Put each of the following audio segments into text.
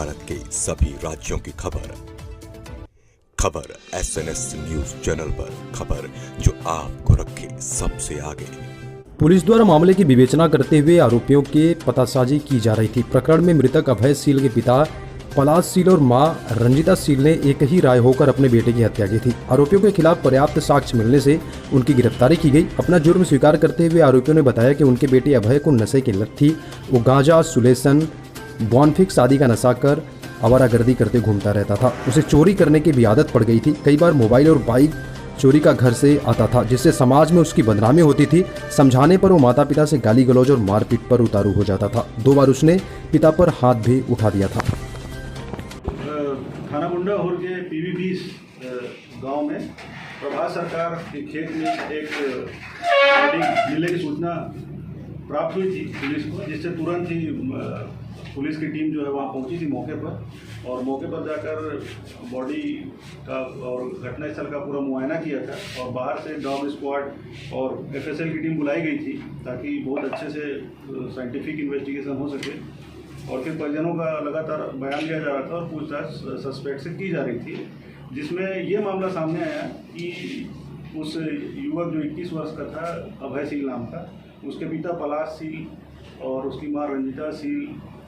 भारत के सभी राज्यों की खबर SNS न्यूज चैनल पर, खबर जो आपको रखे सबसे आगे। पुलिस द्वारा मामले की विवेचना करते हुए आरोपियों के पतासाजी की जा रही थी। प्रकरण में मृतक अभय सील के पिता पलाश सील और मां रंजिता सील ने एक ही राय होकर अपने बेटे की हत्या की थी। आरोपियों के खिलाफ पर्याप्त साक्ष्य मिलने से उनकी गिरफ्तारी की गई। अपना जुर्म स्वीकार करते हुए आरोपियों ने बताया कि उनके बेटे अभय को नशे की लत थी। वो गांजा, सुलेसन, बॉनफिक्स आदि का नशा कर आवारागर्दी करते घूमता रहता था। उसे चोरी करने की भी आदत पड़ गई थी। कई बार मोबाइल और बाइक चोरी का घर से आता था, जिससे समाज में उसकी बदनामी होती थी। समझाने पर वो माता पिता से गाली गलौज और मारपीट पर उतारू हो जाता था। 2 बार उसने पिता पर हाथ भी उठा दिया था। थाना गुंडाहोर के PV20 गांव में प्रभात सरकार के खेत में एक मिलने की सूचना प्राप्त हुई थी पुलिस को, जिससे तुरंत ही पुलिस की टीम जो है वहाँ पहुँची थी मौके पर, और मौके पर जाकर बॉडी का और घटनास्थल का पूरा मुआयना किया था। और बाहर से डॉग स्क्वाड और FSL की टीम बुलाई गई थी ताकि बहुत अच्छे से साइंटिफिक इन्वेस्टिगेशन हो सके। और फिर परिजनों का लगातार बयान लिया जा रहा था और पूछताछ सस्पेक्ट से की जा रही थी, जिसमें ये मामला सामने आया कि उस युवक जो 21 वर्ष का था, अभय सील नाम का, उसके पिता पलाश सील और उसकी मां रंजिता सील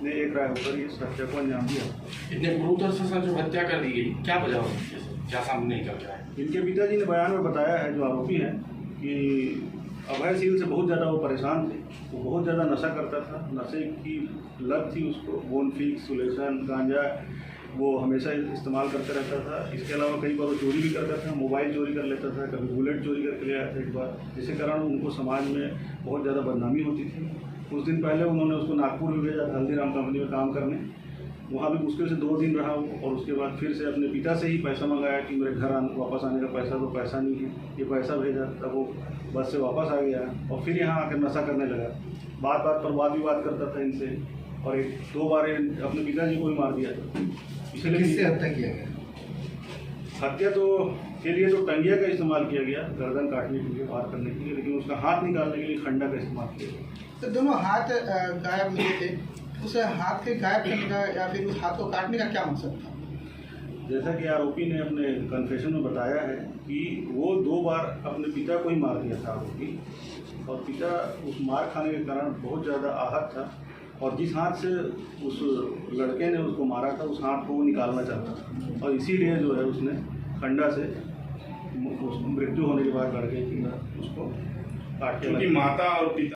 ने एक राय होकर इस हत्या को अंजाम दिया। इतने क्रूरता से सर जो हत्या कर दी गई, क्या वजह हो सकती है, क्या सामने निकल रहा है? इनके पिताजी ने बयान में बताया है, जो आरोपी हैं, कि अभय सील से बहुत ज़्यादा वो परेशान थे। वो बहुत ज़्यादा नशा करता था, नशे की लत थी उसको। बोनफिक्स, सुलेसन, गांजा वो हमेशा इस्तेमाल करता रहता था। इसके अलावा कई बार वो चोरी भी करता था, मोबाइल चोरी कर लेता था, कभी बुलेट चोरी करके ले आया था एक बार, जिसके कारण उनको समाज में बहुत ज़्यादा बदनामी होती थी। कुछ दिन पहले उन्होंने उसको नागपुर में भेजा था हल्दीराम कंपनी में काम करने। वहाँ भी मुश्किल से 2 दिन रहा वो, और उसके बाद फिर से अपने पिता से ही पैसा मंगाया कि मेरे घर वापस आने का पैसा, तो पैसा नहीं है, ये पैसा भेजा। तब वो बस से वापस आ गया और फिर यहाँ आकर नशा करने लगा। बात बात पर वाद विवाद करता था इनसे, और 1-2 बार अपने पिताजी को भी मार दिया था। इसलिए किससे हत्या किया गया? हत्या तो के लिए तो टंगिया का इस्तेमाल किया गया, गर्दन काटने के लिए, पार करने के लिए, लेकिन उसका हाथ निकालने के लिए खंडा का इस्तेमाल किया गया। तो दोनों हाथ गायब मिले थे, उस हाथ के गायब करने का या फिर उस हाथ को काटने का क्या मकसद था? जैसा कि आरोपी ने अपने कन्फेशन में बताया है कि वो 2 बार अपने पिता को ही मार दिया था आरोपी, और पिता उस मार खाने के कारण बहुत ज़्यादा आहत था, और जिस हाथ से उस लड़के ने उसको मारा था, उस हाथ को वो निकालना चाहता था, और इसीलिए जो है उसने खंडा से मृत्यु होने के बाद लड़के की उसको काट के माता और पिता